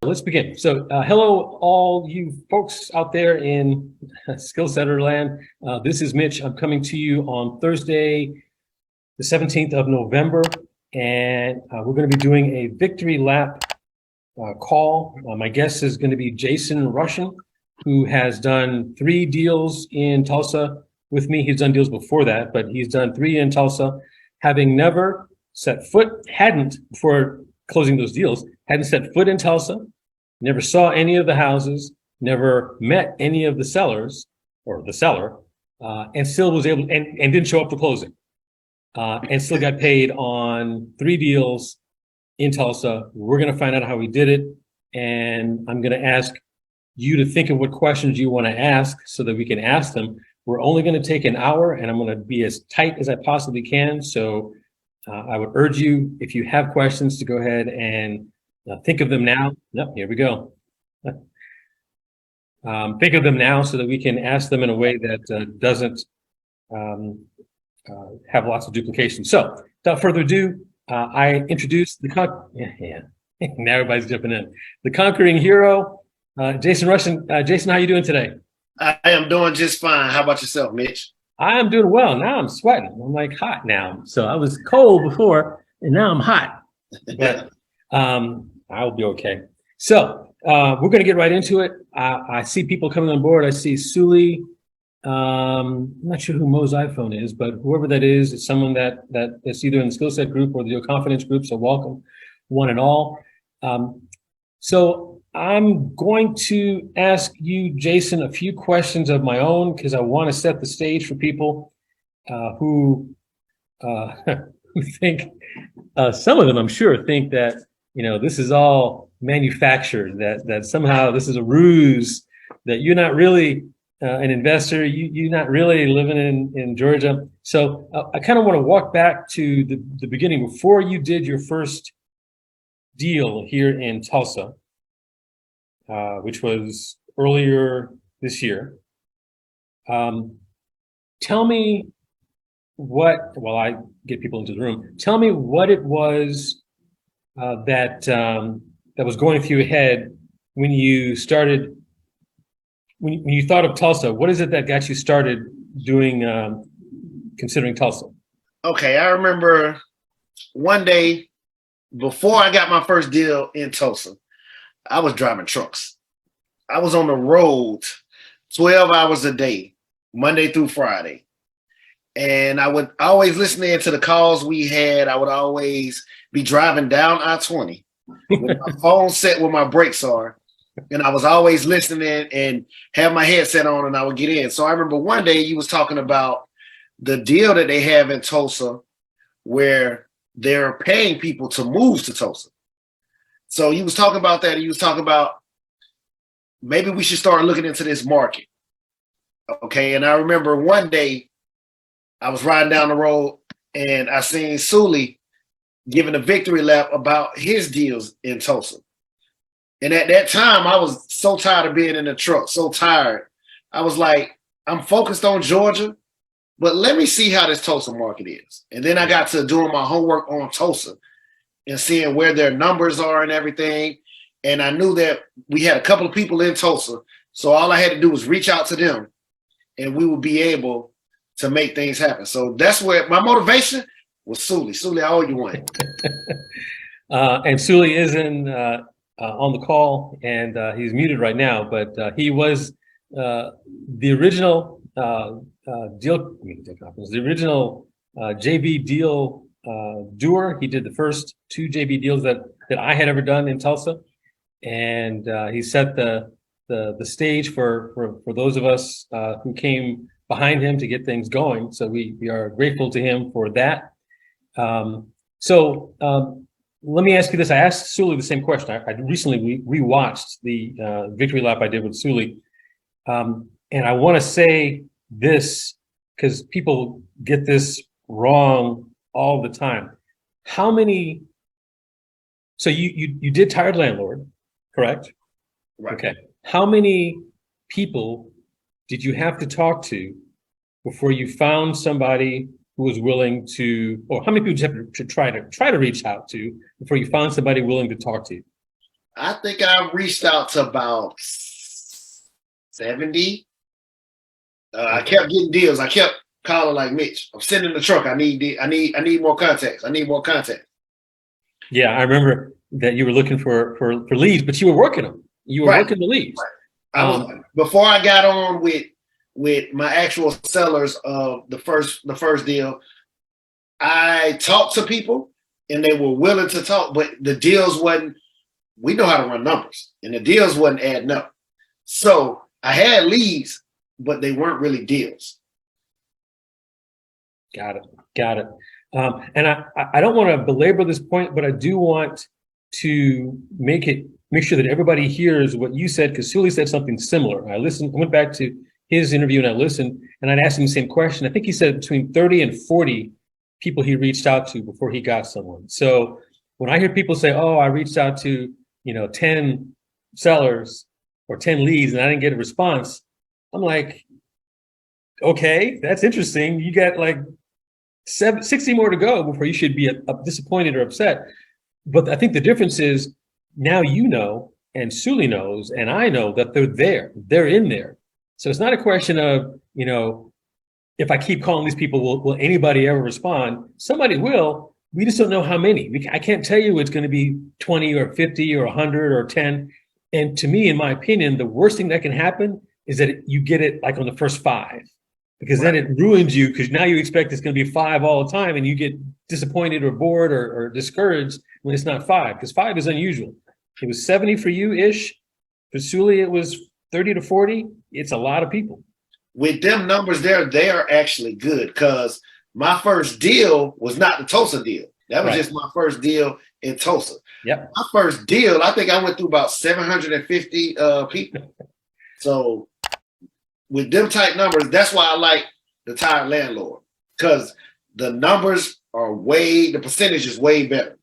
let's begin. So hello, all you folks out there in Skillsetter land. This is Mitch. I'm coming to you on Thursday, the 17th of November, and we're going to be doing a victory lap call. My guest is going to be Jason Rushin, who has done 3 deals in Tulsa with me. He's done deals before that, but he's done 3 in Tulsa, having never hadn't before closing those deals, hadn't set foot in Tulsa, never saw any of the houses, never met any of the sellers or the seller, and still was able and didn't show up for closing, and still got paid on 3 deals in Tulsa. We're going to find out how he did it, and I'm going to ask you to think of what questions you want to ask so that we can ask them. We're only going to take an hour, and I'm going to be as tight as I possibly can. So I would urge you, if you have questions, to go ahead and think of them now. Yep, here we go. Think of them now so that we can ask them in a way that doesn't have lots of duplication. So without further ado, I introduce the now everybody's jumping in. The conquering hero, Jason Rushin. Jason, how you doing today? I am doing just fine. How about yourself, Mitch? I am doing well. Now I'm sweating. I'm like hot now. So I was cold before, and now I'm hot. But I'll be okay. So we're going to get right into it. I see people coming on board. I see Souley. I'm not sure who Mo's iPhone is, but whoever that is, it's someone that's either in the Skillset group or the Deal Confidence group. So welcome, one and all. So I'm going to ask you, Jason, a few questions of my own because I want to set the stage for people who think, some of them, I'm sure, think that, this is all manufactured, that somehow this is a ruse, that you're not really an investor, you're not really living in Georgia. So I kind of want to walk back to the beginning before you did your first deal here in Tulsa, which was earlier this year. Tell me while I get people into the room, tell me what it was that was going through your head when you started, when you thought of Tulsa. What is it that got you started doing, considering Tulsa? Okay, I remember one day before I got my first deal in Tulsa, I was driving trucks. I was on the road 12 hours a day, Monday through Friday. And I would always listen in to the calls we had. I would always be driving down I-20 with my phone set where my brakes are. And I was always listening and have my headset on and I would get in. So I remember one day you was talking about the deal that they have in Tulsa where they're paying people to move to Tulsa. So you was talking about that, and you was talking about maybe we should start looking into this market. Okay, and I remember one day I was riding down the road and I seen Souley giving a victory lap about his deals in Tulsa. And at that time, I was so tired of being in the truck, so tired. I was like, I'm focused on Georgia, but let me see how this Tulsa market is. And then I got to doing my homework on Tulsa and seeing where their numbers are and everything. And I knew that we had a couple of people in Tulsa. So all I had to do was reach out to them and we would be able to make things happen. So that's where my motivation was Souley. Souley, I owe you one. And Souley is on the call, and he's muted right now, but he was the original JV Deal doer. He did the first 2 JV deals that I had ever done in Tulsa, and he set the stage for those of us who came behind him to get things going. So we are grateful to him for that. Let me ask you this. I asked Souley the same question. I recently rewatched the victory lap I did with Souley, and I want to say this because people get this wrong all the time. How many? So you did Tired Landlord, correct? Right. Okay. How many people did you have to talk to before you found somebody who was willing to, or how many people did you have to try to reach out to before you found somebody willing to talk to you? I think I reached out to about 70. I kept getting deals. I kept calling like Mitch. I'm sending the truck. I need more contacts. I need more contacts. Yeah, I remember that you were looking for leads, but you were working them. You were working the leads. I was before I got on with my actual sellers of the first deal. I talked to people and they were willing to talk, but the deals wasn't. We know how to run numbers, and the deals wasn't adding up. So I had leads, but they weren't really deals. Got it. And I don't want to belabor this point, but I do want to make sure that everybody hears what you said, because Souley said something similar. I went back to his interview and I listened, and I'd asked him the same question. I think he said between 30 and 40 people he reached out to before he got someone. So when I hear people say, "Oh, I reached out to 10 sellers or 10 leads and I didn't get a response," I'm like, okay, that's interesting. You got like 60 more to go before you should be disappointed or upset. But I think the difference is now and Souley knows, and I know that they're there. They're in there. So it's not a question of, if I keep calling these people, will anybody ever respond? Somebody will. We just don't know how many. I can't tell you it's going to be 20 or 50 or 100 or 10. And to me, in my opinion, the worst thing that can happen is that you get it like on the first 5, because then it ruins you, because now you expect it's going to be 5 all the time and you get disappointed or bored or discouraged when it's not 5, because 5 is unusual. It was 70 for you ish. For Souley, it was 30 to 40. It's a lot of people. With them numbers there, they are actually good, because my first deal was not the Tulsa deal. That was just my first deal in Tulsa. Yep. My first deal, I think I went through about 750 people. So with them type numbers, that's why I like the Tired Landlord, because the numbers are the percentage is way better.